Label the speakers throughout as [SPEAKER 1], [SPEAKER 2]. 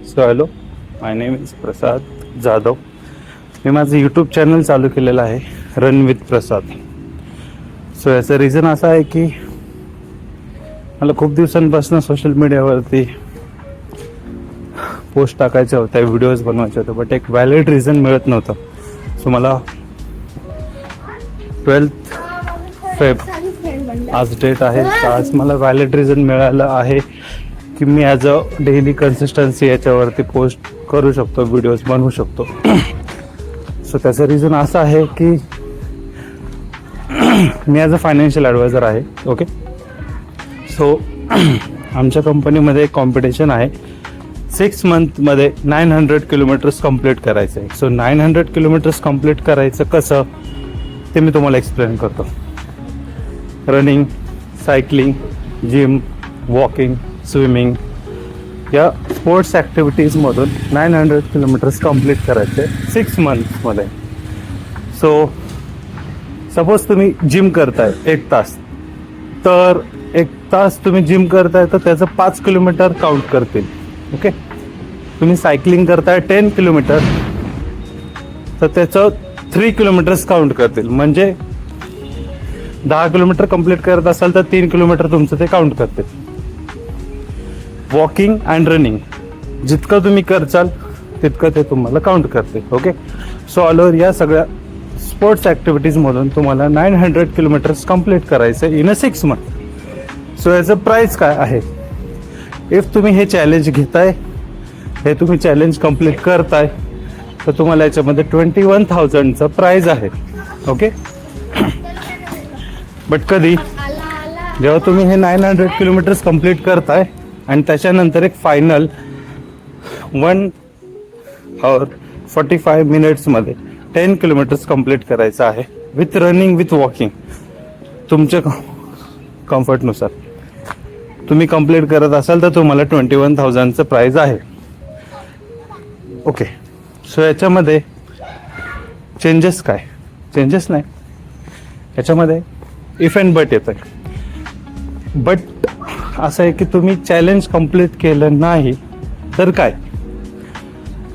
[SPEAKER 1] So hello, my name is Prasad Jadhav. मी माझं YouTube channel चालू केलेलं आहे, रन विथ प्रसाद. सो याचं रिझन असं आहे की मला खूप दिवसांपासून सोशल मीडियावरती पोस्ट टाकायच्या होत्या, व्हिडिओज बनवायचे होते, बट एक व्हॅलिड रिझन मिळत नव्हतं. सो मला 12 फेब आज डेट आहे, तर आज मला व्हॅलिड रिझन मिळालं आहे की मी ॲज अ डेली कन्सिस्टन्सी याच्यावरती पोस्ट करू शकतो, व्हिडिओज बनवू शकतो. सो त्याचं रिझन असं आहे की मी ॲज अ फायनान्शियल ॲडवायझर आहे. ओके, सो आमच्या कंपनीमध्ये एक कॉम्पिटिशन आहे. 6 मंथमध्ये 900 किलोमीटर्स कंप्लीट करायचं आहे. सो 900 किलोमीटर्स कंप्लीट करायचं कसं ते मी तुम्हाला एक्सप्लेन करतो. Running, cycling, gym, walking, swimming या स्पोर्ट्स ॲक्टिव्हिटीजमधून 900 किलोमीटर्स कंप्लीट करायचे 6 मंथ्समध्ये. सो सपोज तुम्ही जिम करताय 1 तास, तर 1 तास तुम्ही जिम करताय तर त्याचं 5 किलोमीटर काउंट करतील. ओके, तुम्ही सायकलिंग करताय 10 किलोमीटर तर त्याचं 3 किलोमीटर्स काउंट करतील. म्हणजे 10 किलोमीटर कंप्लीट करत असाल तर 3 किलोमीटर तुमचं ते काउंट करतील. वॉकिंग अँड रनिंग जितकं तुम्ही करचाल तितकं ते तुम्हाला काउंट करते. ओके, सो ऑल ओव्हर या सगळ्या स्पोर्ट्स ॲक्टिव्हिटीजमधून तुम्हाला 900 किलोमीटर्स कंप्लीट करायचं इन अ 6 मंथ. सो याचं प्राईस काय आहे? इफ तुम्ही हे चॅलेंज घेताय, हे तुम्ही चॅलेंज कंप्लीट करताय, तर तुम्हाला याच्यामध्ये 21,000चं प्राईज आहे. ओके, बट कधी जेव्हा तुम्ही हे 900 किलोमीटर्स कंप्लीट करताय आणि त्याच्यानंतर एक फायनल 1 hour 45 minutesमध्ये 10 किलोमीटर्स कंप्लीट करायचं आहे विथ रनिंग, विथ वॉकिंग. तुमच्या कम्फर्टनुसार तुम्ही कंप्लीट करत असाल तर तुम्हाला 21,000चं प्राईज आहे. ओके, सो याच्यामध्ये चेंजेस काय? चेंजेस नाही, याच्यामध्ये इफ अँड बट येतं. बट असं आहे की तुम्ही चॅलेंज कंप्लीट केलं नाही तर काय,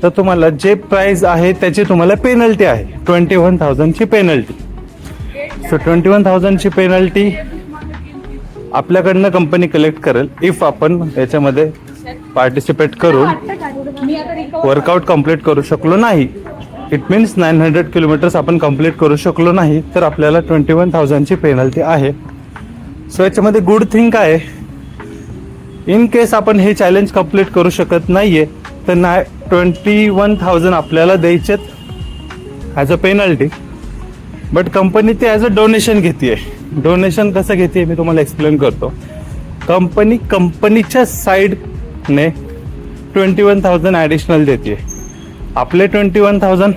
[SPEAKER 1] तर तुम्हाला जे प्राईज आहे त्याची तुम्हाला पेनल्टी आहे, 21,000ची पेनल्टी. सो 21,000ची पेनल्टी आपल्याकडनं कंपनी कलेक्ट करेल इफ आपण याच्यामध्ये पार्टिसिपेट करून वर्कआउट कंप्लीट करू शकलो नाही. इट मीन्स 900 किलोमीटर्स आपण कंप्लीट करू शकलो नाही तर आपल्याला 21,000ची पेनल्टी आहे. सो याच्यामध्ये गुड थिंग काय आहे, इन केस आपण हे चॅलेंज कंप्लीट करू शकत नाहीये तर 21,000 आपल्याला द्यायचेत as a penalty. But company ते ॲज अ डोनेशन घेते. डोनेशन कसं घेते मी तुम्हाला एक्सप्लेन करतो. कंपनीच्या साईडने 21,000 ॲडिशनल देते. आपले 21,000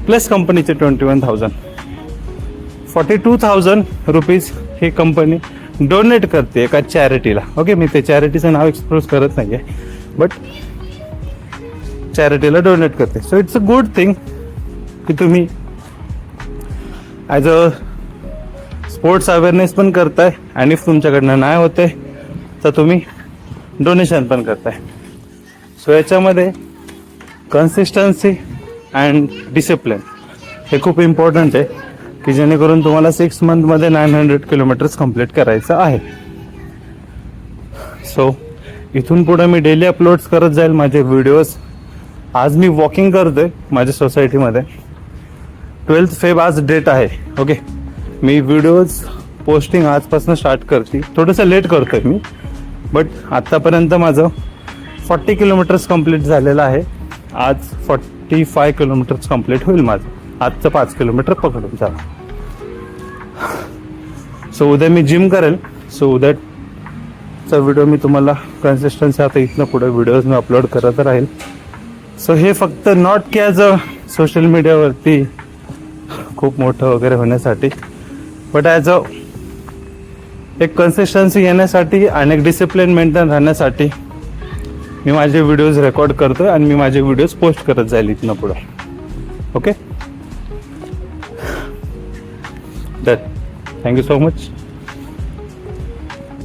[SPEAKER 1] प्लस कंपनीचे 21,000, 42,000 रुपीज ही कंपनी डोनेट करते एका चॅरिटीला. ओके, मी ते चॅरिटीचं नाव एक्सप्लोज करत नाही आहे, बट चॅरिटीला डोनेट करते. So it's a good thing की तुम्ही ॲज अ स्पोर्ट्स अवेअरनेस पण करताय आणि इफ तुमच्याकडनं नाही होते तर तुम्ही डोनेशन पण करताय. सो याच्यामध्ये कन्सिस्टन्सी अँड डिसिप्लिन हे खूप इम्पॉर्टंट आहे की जेणेकरून तुम्हाला 6 मंथमध्ये 900 किलोमीटर्स कंप्लीट करायचं आहे. सो इथून पुढे मी डेली अपलोड्स करत जाईल माझे व्हिडिओज. आज मी वॉकिंग करतोय माझ्या सोसायटीमध्ये. 12 फेब आज डेट आहे. ओके, मी व्हिडिओज पोस्टिंग आजपासून स्टार्ट करते. थोडंसं लेट करतोय मी, बट आत्तापर्यंत माझं 40 किलोमीटर्स कंप्लीट झालेलं आहे. आज 45 किलोमीटर्स कंप्लीट होईल माझं. आजचं 5 किलोमीटर पकडून झालं. सो उद्या मी जिम करेल. सो उद्याचा व्हिडिओ मी तुम्हाला कन्सिस्टन्सी आता इथनं पुढे व्हिडिओज मी अपलोड करत राहील. सो हे फक्त नॉट की ॲज अ सोशल मीडियावरती खूप मोठं वगैरे होण्यासाठी, बट ॲज अ एक कन्सिस्टन्सी येण्यासाठी आणि एक डिसिप्लिन मेंटेन राहण्यासाठी मी माझे व्हिडिओज रेकॉर्ड करतो आणि मी माझे व्हिडिओज पोस्ट करत जाईल इथनं पुढं. Okay, thank you so much.